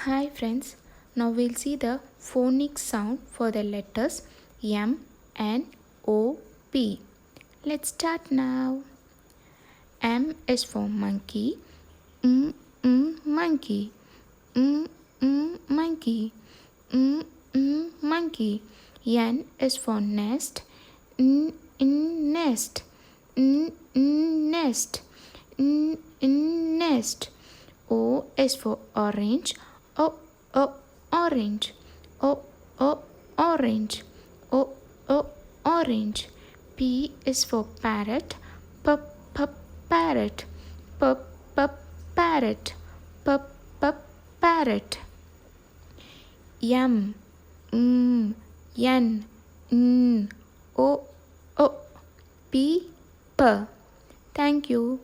Hi friends, now we'll see the phonics sound for the letters M, N, O, P. Let's start now. M is for monkey, monkey, monkey, monkey. N is for nest, nest, nest, nest. O is for orange, o, orange, o, orange, o, orange. P is for parrot, p, parrot, p, parrot, p, parrot. M, N, O, P, P. Thank you.